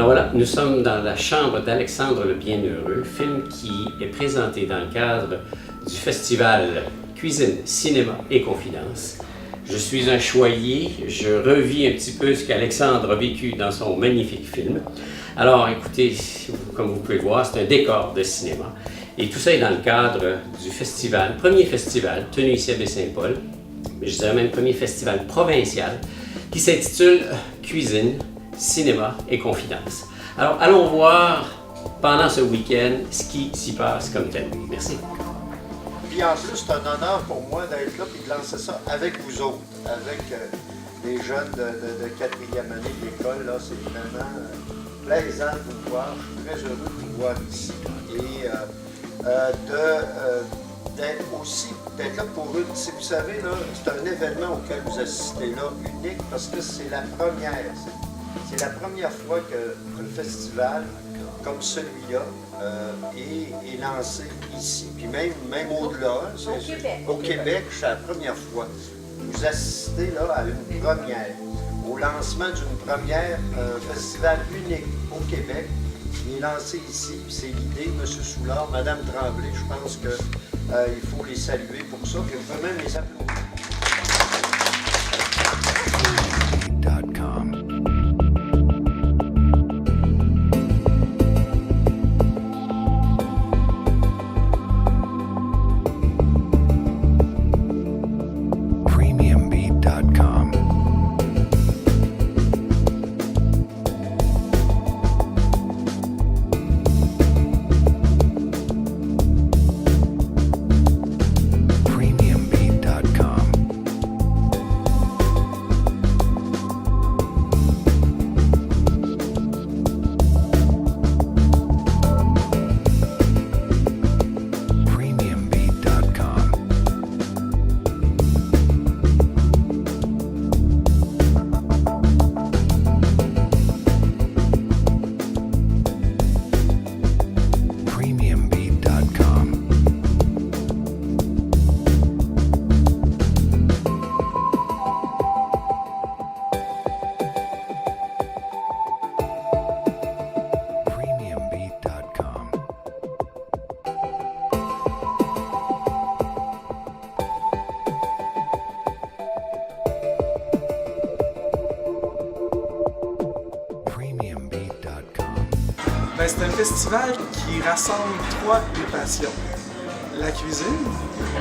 Alors voilà, nous sommes dans la chambre d'Alexandre le Bienheureux, film qui est présenté dans le cadre du festival Cuisine, Cinéma et Confidences. Je suis un choyé, je revis un petit peu ce qu'Alexandre a vécu dans son magnifique film. Alors écoutez, comme vous pouvez le voir, c'est un décor de cinéma. Et tout ça est dans le cadre du festival, premier festival tenu ici à Baie-Saint-Paul, mais je dirais même premier festival provincial, qui s'intitule Cuisine, Cinéma et Confidences. Alors allons voir pendant ce week-end ce qui s'y passe comme thème. Merci. Puis en plus, c'est un honneur pour moi d'être là et de lancer ça avec vous autres, avec les jeunes de 4e année d'école. Là, c'est vraiment plaisant de vous voir. Je suis très heureux de vous voir ici. Et d'être là pour eux. Si vous savez, là, c'est un événement auquel vous assistez là, unique, parce que c'est la première. C'est la première fois que le festival, comme celui-là, est lancé ici, puis même au-delà. Au Québec, c'est la première fois. Vous assistez là à une première, au lancement d'une première, festival unique au Québec. Il est lancé ici, puis c'est l'idée, M. Soulard, Mme Tremblay, je pense qu'il faut les saluer pour ça, puis on peut même les applaudir. C'est un festival qui rassemble 3 passions. La cuisine,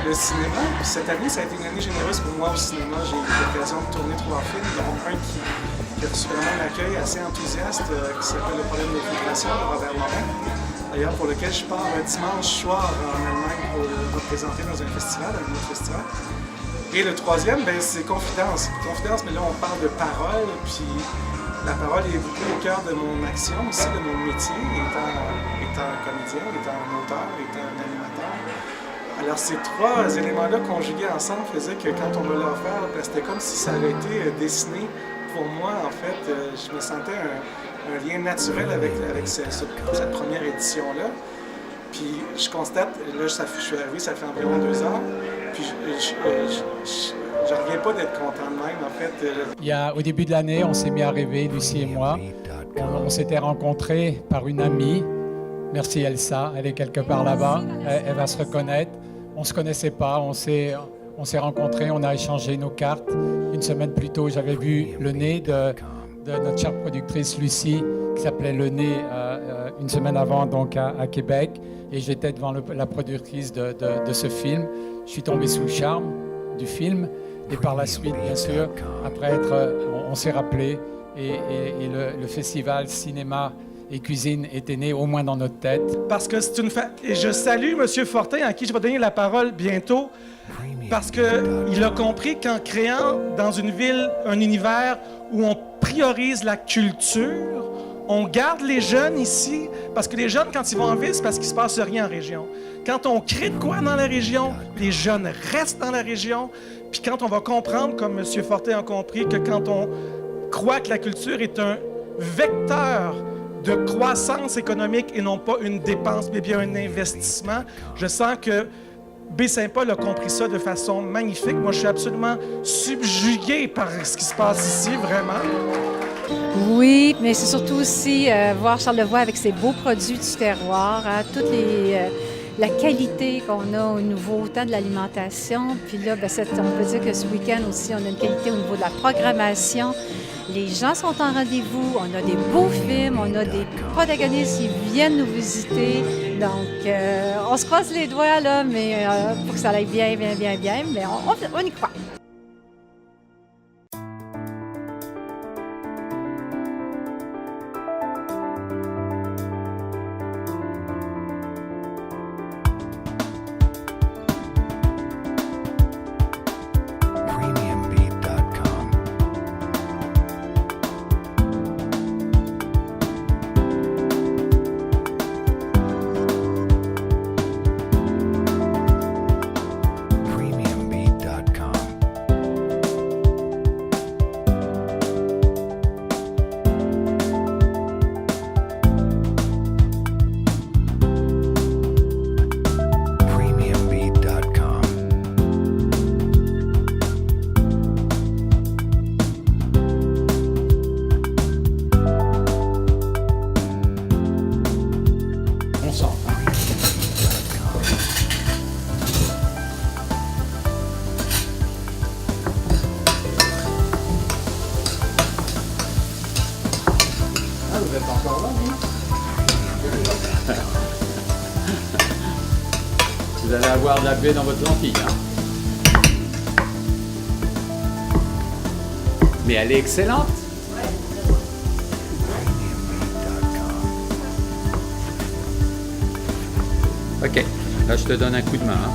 le cinéma. Cette année, ça a été une année généreuse pour moi au cinéma. J'ai eu l'occasion de tourner 3 films, dont un qui a reçu vraiment un accueil assez enthousiaste, qui s'appelle Le problème de l'infiltration de Robert Morin. D'ailleurs, pour lequel je pars dimanche soir en Allemagne pour le représenter dans un festival, un autre festival. Et le troisième, c'est Confidence. Confidence, mais là, on parle de parole, puis la parole est beaucoup au cœur de mon action aussi, de mon métier, étant comédien, étant un auteur, étant un animateur. Alors ces 3 éléments-là conjugués ensemble faisaient que quand on me l'a offert, c'était comme si ça avait été dessiné pour moi. En fait, je me sentais un lien naturel avec cette première édition-là. Puis je constate, là je suis arrivé, ça fait environ 2 heures, puis je reviens pas d'être content de même, en fait. Au début de l'année, on s'est mis à rêver, Lucie et moi. On s'était rencontrés par une amie. Merci Elsa, elle est quelque part là-bas. Elle va se reconnaître. On ne se connaissait pas, on s'est rencontrés, on a échangé nos cartes. Une semaine plus tôt, j'avais vu le nez de notre chère productrice Lucie, qui s'appelait Le Nez, une semaine avant donc à Québec. Et j'étais devant la productrice de ce film. Je suis tombé sous le charme du film. Et par la suite, bien sûr, après on s'est rappelé et le festival cinéma et cuisine était né au moins dans notre tête. Parce que c'est une et je salue M. Fortin, à qui je vais donner la parole bientôt, parce qu'il a compris qu'en créant dans une ville un univers où on priorise la culture, on garde les jeunes ici, parce que les jeunes, quand ils vont en ville, c'est parce qu'il ne se passe rien en région. Quand on crée de quoi dans la région, les jeunes restent dans la région. Puis quand on va comprendre, comme M. Fortin a compris, que quand on croit que la culture est un vecteur de croissance économique et non pas une dépense, mais bien un investissement, je sens que Baie-Saint-Paul a compris ça de façon magnifique. Moi, je suis absolument subjugué par ce qui se passe ici, vraiment. Oui, mais c'est surtout aussi voir Charlevoix avec ses beaux produits du terroir, hein, la qualité qu'on a au niveau autant de l'alimentation. Puis là, on peut dire que ce week-end aussi, on a une qualité au niveau de la programmation. Les gens sont en rendez-vous, on a des beaux films, on a des protagonistes qui viennent nous visiter. Donc, on se croise les doigts, là, mais pour que ça aille bien, mais on y croit. Vous êtes encore là, oui? Vous allez avoir de la baie dans votre lentille. Hein? Mais elle est excellente. Ok, là je te donne un coup de main. Hein?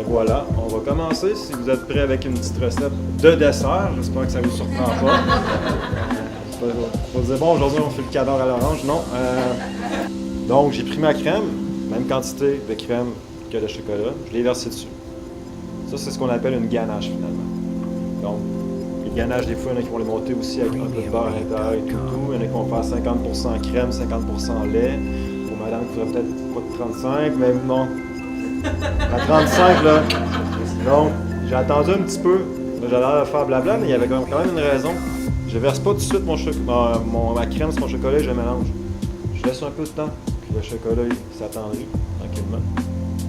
Voilà, on va commencer. Si vous êtes prêts avec une petite recette de dessert, j'espère que ça ne vous surprend pas. Je vais dire, bon, aujourd'hui on fait le cadavre à l'orange. Non. Donc j'ai pris ma crème, même quantité de crème que de chocolat, je l'ai versé dessus. Ça, c'est ce qu'on appelle une ganache finalement. Donc, les ganaches, des fois, il y en a qui vont les monter aussi avec un peu de beurre à l'intérieur et tout. Il y en a qui vont faire 50% crème, 50% lait. Pour madame, il faudrait peut-être pas de 35, mais non. À 35, là. Donc, j'ai attendu un petit peu. J'allais l'air de faire blabla, mais il y avait quand même une raison. Je verse pas tout de suite ma crème sur mon chocolat et je mélange. Je laisse un peu de temps, puis le chocolat s'attendrit tranquillement.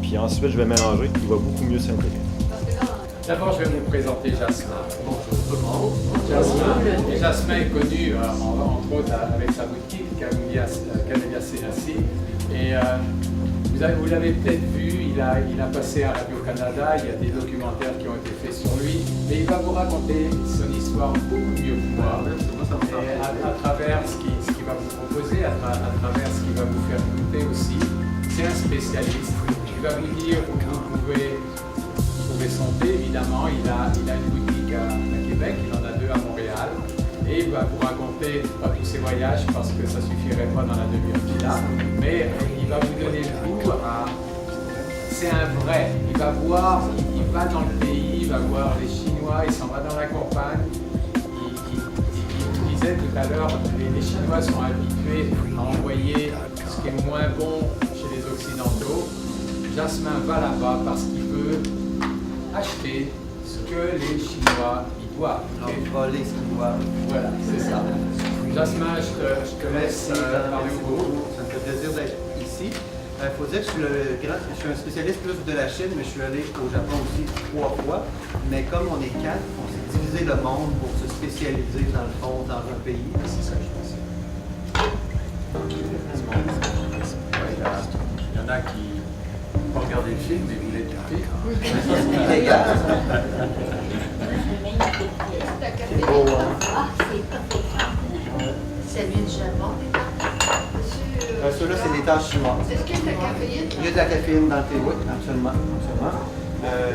Puis ensuite, je vais mélanger, il va beaucoup mieux s'intégrer. D'abord, je vais vous présenter Jasmin. Bonjour. Jasmin est connu, entre autres, avec sa boutique, Camellia Selassie. Et vous l'avez peut-être vu, il a passé à Radio-Canada, il y a des documentaires qui ont été faits sur lui, mais il va vous raconter son histoire beaucoup mieux que moi, et à travers ce qu'il va vous proposer, à travers ce qu'il va vous faire écouter aussi. C'est un spécialiste, il va vous dire où vous pouvez trouver son thé, évidemment, il a une boutique à Québec, il en a 2 à Montréal, et il va vous raconter, pas tous ses voyages parce que ça ne suffirait pas dans la demi-heure qu'il a, mais il va vous donner le goût à... C'est un vrai, il va voir, il va dans le pays, il va voir les Chinois, il s'en va dans la campagne. Il disait tout à l'heure, les Chinois sont habitués à envoyer ce qui est moins bon chez les Occidentaux. Jasmin va là-bas parce qu'il veut acheter ce que les Chinois y doivent. Voler ce qu'ils doivent. Voilà, c'est ça. Jasmin, je te laisse parler au groupe. Ça me fait plaisir d'être ici. Il faut dire que je suis un spécialiste plus de la Chine, mais je suis allé au Japon aussi 3 fois. Mais comme on est 4, on s'est divisé le monde pour se spécialiser dans le fond, dans un pays. C'est ça que je pensais. Il y en a qui n'ont pas regardé le film, mais voulaient écouter. C'est illégal. C'est beau, hein? Ça vient du Japon, Ceux-là, c'est des tasses chinoises. Est-ce qu'il y a de la caféine? Il y a de la caféine dans le thé, oui, absolument.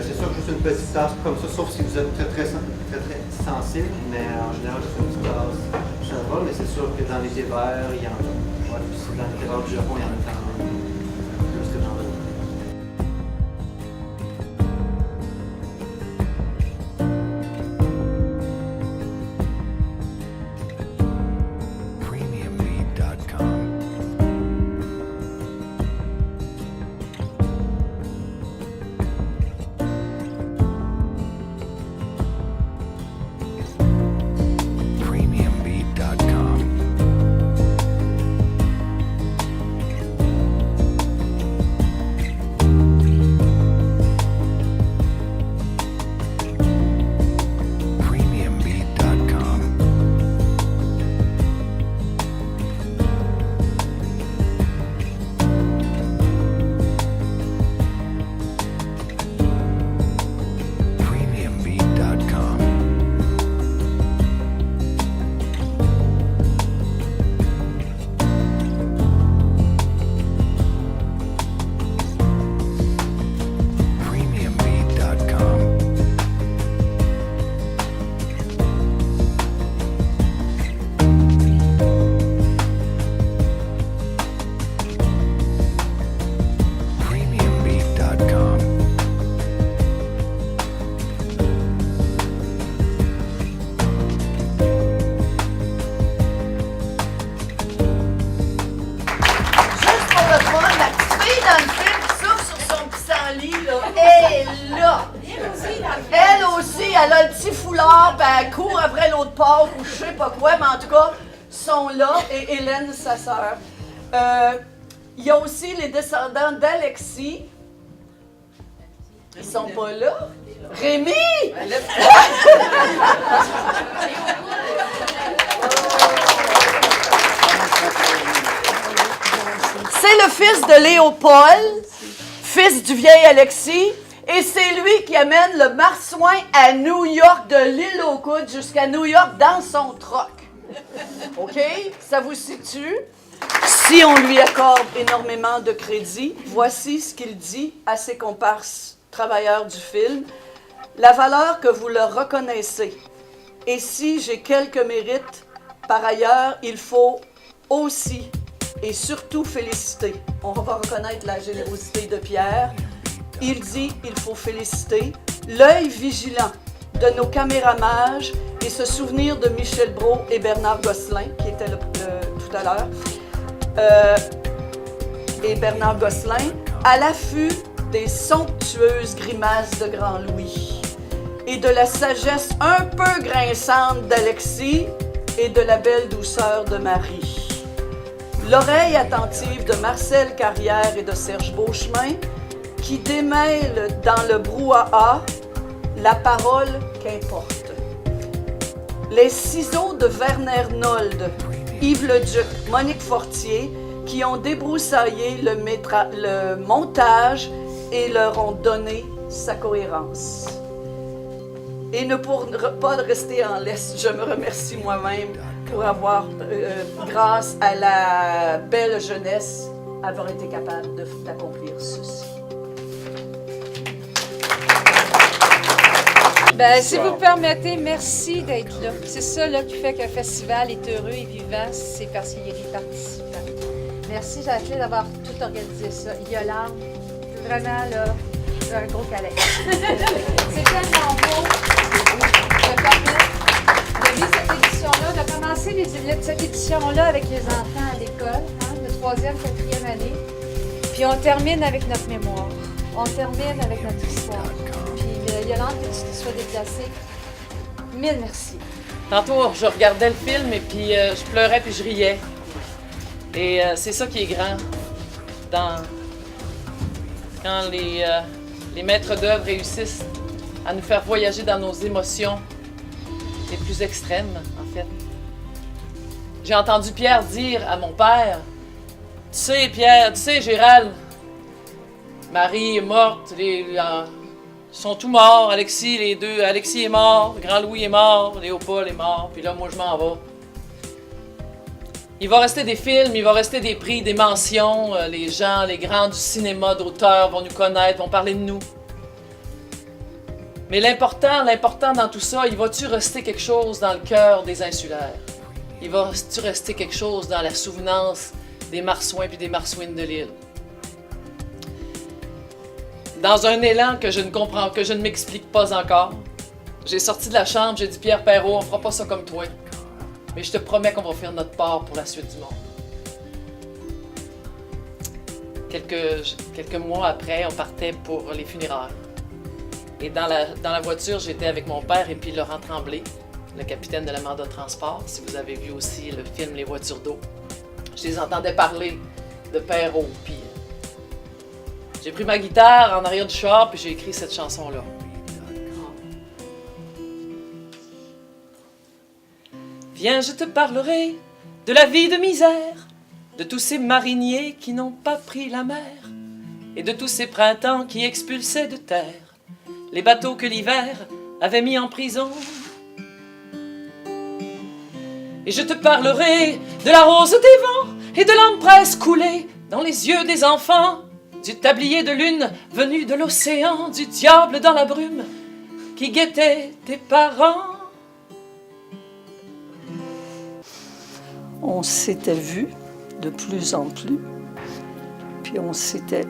C'est sûr que juste une petite tasse comme ça, sauf si vous êtes très sensible, mais en général, juste une petite tasse, ça va, mais c'est sûr que dans les thés verts, il y en a. Ouais, puis dans les thés verts du Japon, il y en a quand même plus que dans d'autres. Elle a le petit foulard, puis elle court après l'autre porc ou je sais pas quoi, mais en tout cas, sont là, et Hélène, sa sœur. Il y a aussi les descendants d'Alexis. Ils sont pas là. Rémi! C'est le fils de Léopold, fils du vieil Alexis. Et c'est lui qui amène le marsouin à New York, de l'île aux Coudes jusqu'à New York dans son troc. OK? Ça vous situe? Si on lui accorde énormément de crédit, voici ce qu'il dit à ses comparses travailleurs du film. La valeur que vous leur reconnaissez. Et si j'ai quelques mérites, par ailleurs, il faut aussi et surtout féliciter. On va reconnaître la générosité de Pierre. Il dit, il faut féliciter l'œil vigilant de nos caméra-mages et se souvenir de Michel Brault et Bernard Gosselin, qui étaient tout à l'heure, et Bernard Gosselin, à l'affût des somptueuses grimaces de Grand Louis et de la sagesse un peu grinçante d'Alexis et de la belle douceur de Marie. L'oreille attentive de Marcel Carrière et de Serge Beauchemin, qui démêlent dans le brouhaha La parole qu'importe. Les ciseaux de Werner Nold, Yves Leduc, Monique Fortier, qui ont débroussaillé le montage et leur ont donné sa cohérence. Et ne pour pas rester en laisse, je me remercie moi-même pour avoir, grâce à la belle jeunesse, avoir été capable d'accomplir ceci. Ben, si vous permettez, merci d'être là. C'est ça là, qui fait qu'un festival est heureux et vivant, c'est parce qu'il y a des participants. Merci, Jacqueline, d'avoir tout organisé ça. Yolande, vraiment, là, un gros câlin. C'est tellement beau. Je permets de vivre cette édition-là. On a commencé cette édition-là avec les enfants à l'école, de 3e, 4e année. Puis on termine avec notre mémoire. On termine avec notre histoire. Puis Yolande, que tu te sois déplacée, mille merci. Tantôt, je regardais le film et puis je pleurais puis je riais. Et c'est ça qui est grand quand les maîtres d'œuvre réussissent à nous faire voyager dans nos émotions les plus extrêmes, en fait. J'ai entendu Pierre dire à mon père, « Tu sais, Pierre, tu sais, Gérald, Marie est morte, ils sont tous morts, Alexis, les deux, Alexis est mort, Grand Louis est mort, Léopold est mort, puis là, moi, je m'en vais. Il va rester des films, il va rester des prix, des mentions. Les gens, les grands du cinéma, d'auteurs vont nous connaître, vont parler de nous. Mais l'important dans tout ça, il va-tu rester quelque chose dans le cœur des insulaires? Il va-tu rester quelque chose dans la souvenance des marsouins puis des marsouines de l'île? Dans un élan que je ne comprends, que je ne m'explique pas encore, j'ai sorti de la chambre, j'ai dit « Pierre Perrault, on fera pas ça comme toi. » Mais je te promets qu'on va faire notre part pour la suite du monde. Quelques mois après, on partait pour les funérailles. Et dans la voiture, j'étais avec mon père et puis Laurent Tremblay, le capitaine de la Manda Transport, si vous avez vu aussi le film Les voitures d'eau. Je les entendais parler de Perrault. Puis j'ai pris ma guitare en arrière du char puis j'ai écrit cette chanson-là. Viens, je te parlerai de la vie de misère, de tous ces mariniers qui n'ont pas pris la mer, et de tous ces printemps qui expulsaient de terre les bateaux que l'hiver avait mis en prison. Et je te parlerai de la rose des vents et de l'empresse coulée dans les yeux des enfants, du tablier de lune venu de l'océan, du diable dans la brume qui guettait tes parents. On s'était vus de plus en plus, puis on s'était,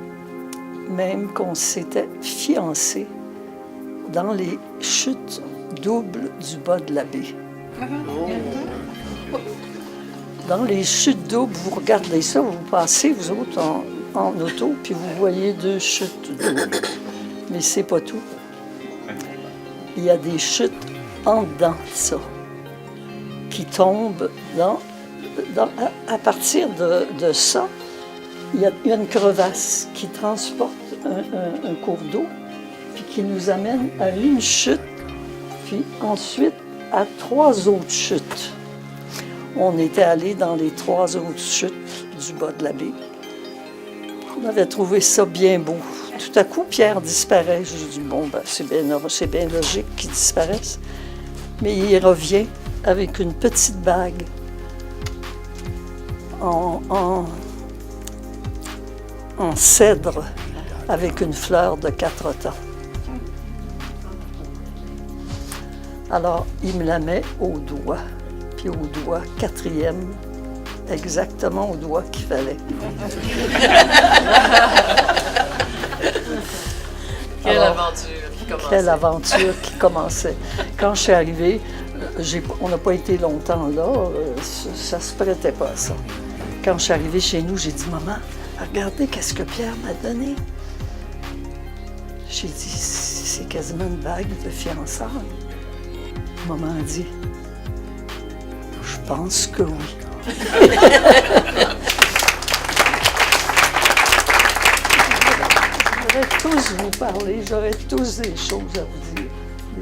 même qu'on s'était fiancés dans les chutes doubles du bas de la baie. Dans les chutes doubles, vous regardez ça, vous passez, vous autres, en auto, puis vous voyez 2 chutes doubles. Mais c'est pas tout. Il y a des chutes en dedans de ça, qui tombent à partir de ça, il y a une crevasse qui transporte un cours d'eau, puis qui nous amène à une chute, puis ensuite à 3 autres chutes. On était allé dans les 3 autres chutes du bas de la baie. On avait trouvé ça bien beau. Tout à coup, Pierre disparaît. J'ai dit, bon, ben, c'est bien logique qu'il disparaisse. Mais il revient avec une petite bague en cèdre avec une fleur de 4 temps. Alors, il me la met au doigt, puis au doigt 4e, exactement au doigt qu'il fallait. Quelle aventure qui commençait. Quelle aventure qui commençait. Quand je suis arrivée, on n'a pas été longtemps là, ça se prêtait pas à ça. Quand je suis arrivée chez nous, j'ai dit « Maman, regardez qu'est-ce que Pierre m'a donné. » J'ai dit « C'est quasiment une bague de fiançailles. » Maman a dit « Je pense que oui. » J'aurais tous vous parler, j'aurais tous des choses à vous dire.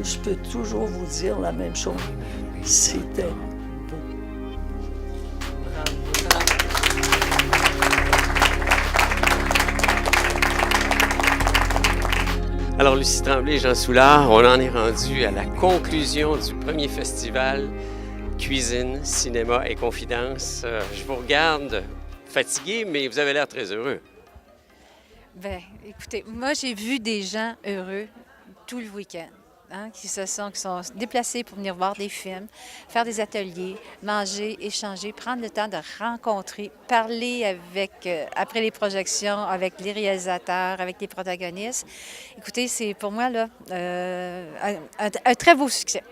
je peux toujours vous dire la même chose. C'était beau. Alors, Lucie Tremblay et Jean Soulard, on en est rendu à la conclusion du premier festival Cuisine, Cinéma et Confidences. Je vous regarde fatigué, mais vous avez l'air très heureux. Bien, écoutez, moi, j'ai vu des gens heureux tout le week-end. Qui sont déplacés pour venir voir des films, faire des ateliers, manger, échanger, prendre le temps de rencontrer, parler avec, après les projections, avec les réalisateurs, avec les protagonistes. Écoutez, c'est pour moi là, un très beau succès.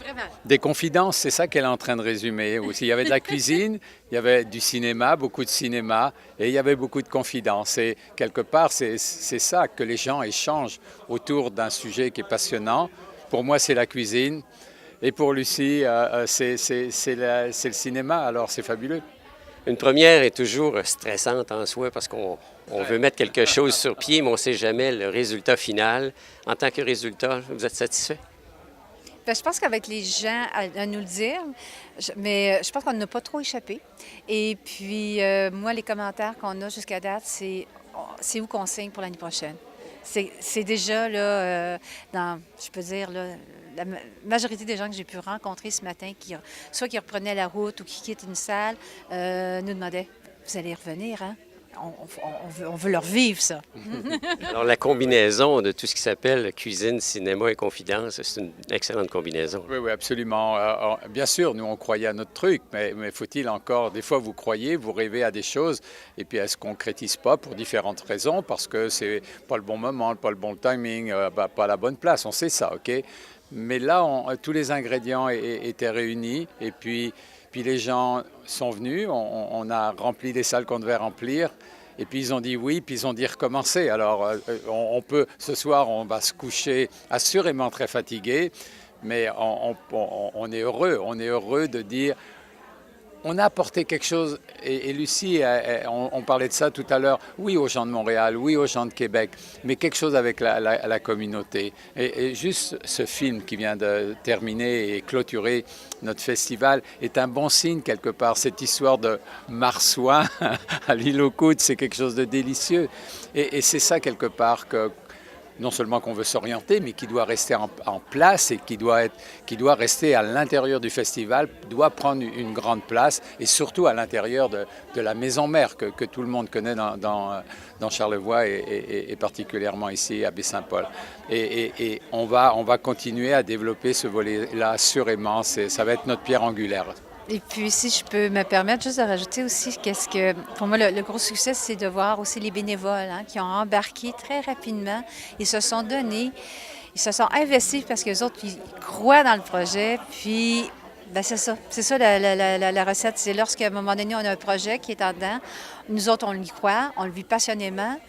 Vraiment. Des confidences, c'est ça qu'elle est en train de résumer aussi. Il y avait de la cuisine, il y avait du cinéma, beaucoup de cinéma, et il y avait beaucoup de confidences. Et quelque part, c'est ça, que les gens échangent autour d'un sujet qui est passionnant. Pour moi, c'est la cuisine, et pour Lucie, c'est le cinéma, alors c'est fabuleux. Une première est toujours stressante en soi parce qu'on veut mettre quelque chose sur pied, mais on ne sait jamais le résultat final. En tant que résultat, vous êtes satisfait? Bien, je pense qu'avec les gens à nous le dire, mais je pense qu'on n'a pas trop échappé. Et puis, moi, les commentaires qu'on a jusqu'à date, c'est où qu'on signe pour l'année prochaine. C'est déjà, là, je peux dire, là, la majorité des gens que j'ai pu rencontrer ce matin, soit qui reprenaient la route ou qui quittent une salle, nous demandaient, vous allez revenir, hein? On veut leur vivre, ça. Alors, la combinaison de tout ce qui s'appelle cuisine, cinéma et confidence, c'est une excellente combinaison. Oui, oui, absolument. Bien sûr, nous, on croyait à notre truc, mais faut-il encore... Des fois, vous croyez, vous rêvez à des choses, et puis elles ne se concrétisent pas pour différentes raisons, parce que c'est pas le bon moment, pas le bon timing, pas la bonne place. On sait ça, OK? Mais là, tous les ingrédients étaient réunis, et puis les gens sont venus, on a rempli les salles qu'on devait remplir, et puis ils ont dit oui, puis ils ont dit recommencer. Alors ce soir, on va se coucher assurément très fatigué, mais on est heureux de dire, on a apporté quelque chose, et Lucie, on parlait de ça tout à l'heure, oui aux gens de Montréal, oui aux gens de Québec, mais quelque chose avec la communauté. Et juste ce film qui vient de terminer et clôturer notre festival est un bon signe quelque part. Cette histoire de marsouin à l'île aux Coudes, c'est quelque chose de délicieux. Et c'est ça quelque part que non seulement qu'on veut s'orienter, mais qui doit rester en place et qui doit rester à l'intérieur du festival, doit prendre une grande place, et surtout à l'intérieur de la maison mère que tout le monde connaît dans Charlevoix et particulièrement ici à Baie-Saint-Paul. Et on va continuer à développer ce volet-là assurément. Ça va être notre pierre angulaire. Et puis, si je peux me permettre juste de rajouter aussi, pour moi, le gros succès, c'est de voir aussi les bénévoles qui ont embarqué très rapidement. Ils se sont donnés, ils se sont investis parce que les autres, ils croient dans le projet. Puis, bien, c'est ça la recette. C'est lorsqu'à un moment donné, on a un projet qui est en dedans. Nous autres, on y croit, on le vit passionnément.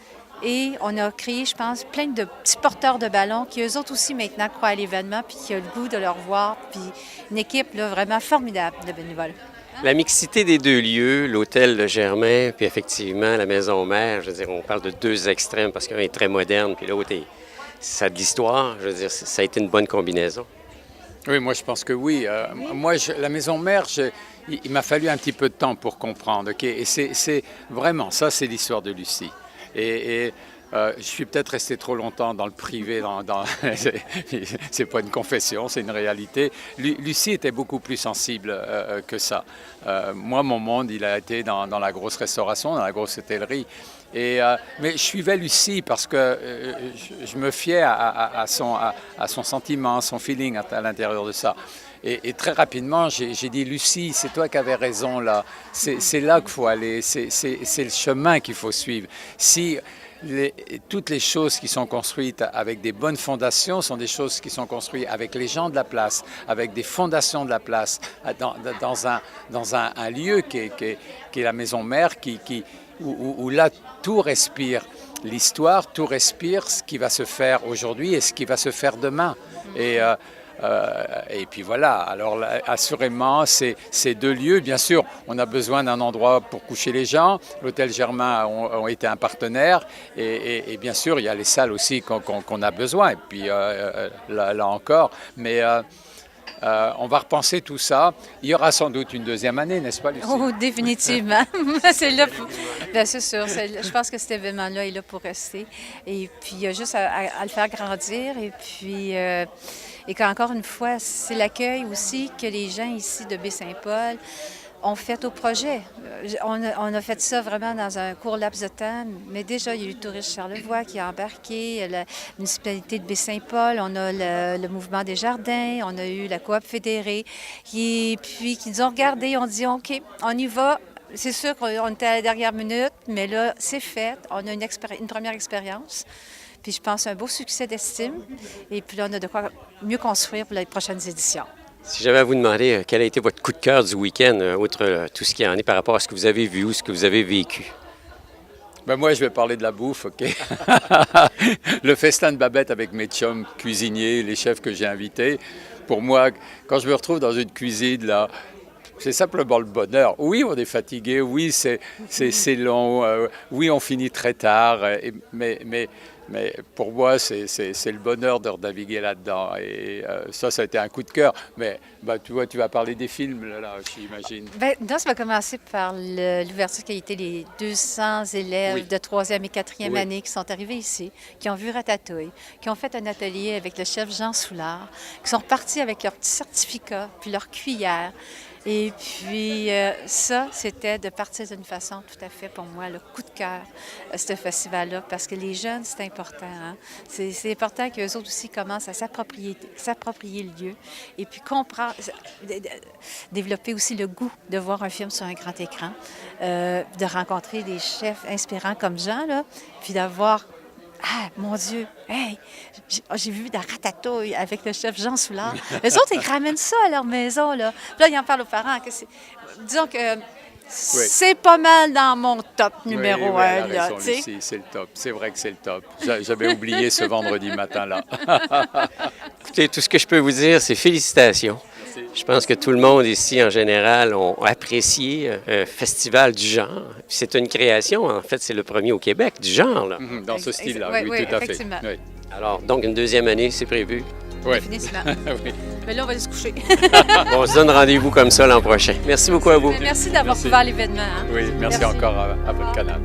Et on a créé, je pense, plein de petits porteurs de ballons qui, eux autres aussi, maintenant, croient à l'événement puis qui ont le goût de le revoir. Puis une équipe là, vraiment formidable de bénévoles. La mixité des deux lieux, l'hôtel de Germain, puis effectivement la maison mère, je veux dire, on parle de deux extrêmes parce qu'un est très moderne, puis l'autre, ça a de l'histoire. Je veux dire, ça a été une bonne combinaison. Oui, moi, je pense que oui. La maison mère, il m'a fallu un petit peu de temps pour comprendre. Okay? Et c'est vraiment, ça, c'est l'histoire de Lucie. Et je suis peut-être resté trop longtemps dans le privé, c'est pas une confession, c'est une réalité. Lucie était beaucoup plus sensible que ça. Moi, mon monde, il a été dans la grosse restauration, dans la grosse hôtellerie. Mais je suivais Lucie parce que je me fiais à son sentiment, à son feeling à l'intérieur de ça. Et très rapidement, j'ai dit, Lucie, c'est toi qui avais raison là. C'est là qu'il faut aller, c'est le chemin qu'il faut suivre. Si toutes les choses qui sont construites avec des bonnes fondations sont des choses qui sont construites avec les gens de la place, avec des fondations de la place, dans un lieu qui est la maison mère, où là tout respire l'histoire, tout respire ce qui va se faire aujourd'hui et ce qui va se faire demain. Et Et puis voilà, alors là, assurément, ces deux lieux, bien sûr, on a besoin d'un endroit pour coucher les gens. L'Hôtel Germain ont été un partenaire et bien sûr, il y a les salles aussi qu'on a besoin. Et puis là encore, mais on va repenser tout ça. Il y aura sans doute une deuxième année, n'est-ce pas, Lucie? Oh, définitivement. C'est là bien, c'est sûr. Je pense que cet événement-là est là pour rester. Et puis, il y a juste à le faire grandir. Et puis, et qu'encore une fois, c'est l'accueil aussi que les gens ici de Baie-Saint-Paul ont fait au projet. On a fait ça vraiment dans un court laps de temps, mais déjà, il y a eu Tourisme Charlevoix qui a embarqué, la municipalité de Baie-Saint-Paul, on a le Mouvement des Jardins, on a eu la Coop fédérée, qui nous ont regardés, on dit « OK, on y va ». C'est sûr qu'on était à la dernière minute, mais là, c'est fait. On a une première expérience. Puis je pense un beau succès d'estime. Et puis là, on a de quoi mieux construire pour les prochaines éditions. Si j'avais à vous demander quel a été votre coup de cœur du week-end, outre tout ce qui en est par rapport à ce que vous avez vu ou ce que vous avez vécu? Ben moi, je vais parler de la bouffe, OK? Le festin de Babette avec mes chums cuisiniers, les chefs que j'ai invités. Pour moi, quand je me retrouve dans une cuisine, là, c'est simplement le bonheur. Oui, on est fatigué, oui, c'est long, oui, on finit très tard, mais pour moi, c'est le bonheur de naviguer là-dedans. Et ça a été un coup de cœur. Mais tu vois, tu vas parler des films, là j'imagine. Bien, ça va commencer par l'ouverture qui a été les 200 élèves de 3e et 4e année qui sont arrivés ici, qui ont vu Ratatouille, qui ont fait un atelier avec le chef Jean Soulard, qui sont repartis avec leur petit certificat, puis leur cuillère. Et puis, ça, c'était de partir d'une façon tout à fait, pour moi, le coup de cœur, ce festival-là, parce que les jeunes, c'est important. Hein? C'est important qu'eux autres aussi commencent à s'approprier le lieu et puis comprendre, développer aussi le goût de voir un film sur un grand écran, de rencontrer des chefs inspirants comme Jean, là, puis d'avoir... Ah, mon Dieu! Hey! J'ai vu la ratatouille avec le chef Jean Soulard. Les autres, ils ramènent ça à leur maison, là. Puis là, ils en parlent aux parents. Disons que c'est pas mal dans mon top numéro 1, là, tu sais. C'est le top. C'est vrai que c'est le top. J'avais oublié ce vendredi matin-là. Écoutez, tout ce que je peux vous dire, c'est félicitations. Je pense que tout le monde ici, en général, ont apprécié un festival du genre. C'est une création, en fait, c'est le premier au Québec du genre. Là. Dans ce style-là, oui, tout à fait. Oui. Alors, donc, une deuxième année, c'est prévu? Oui. Définitivement. Oui. Mais là, on va aller se coucher. Bon, on se donne rendez-vous comme ça l'an prochain. Merci beaucoup à vous. Merci d'avoir couvert l'événement. Hein? Oui, merci encore à votre canal.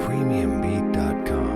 Premiumbeat.com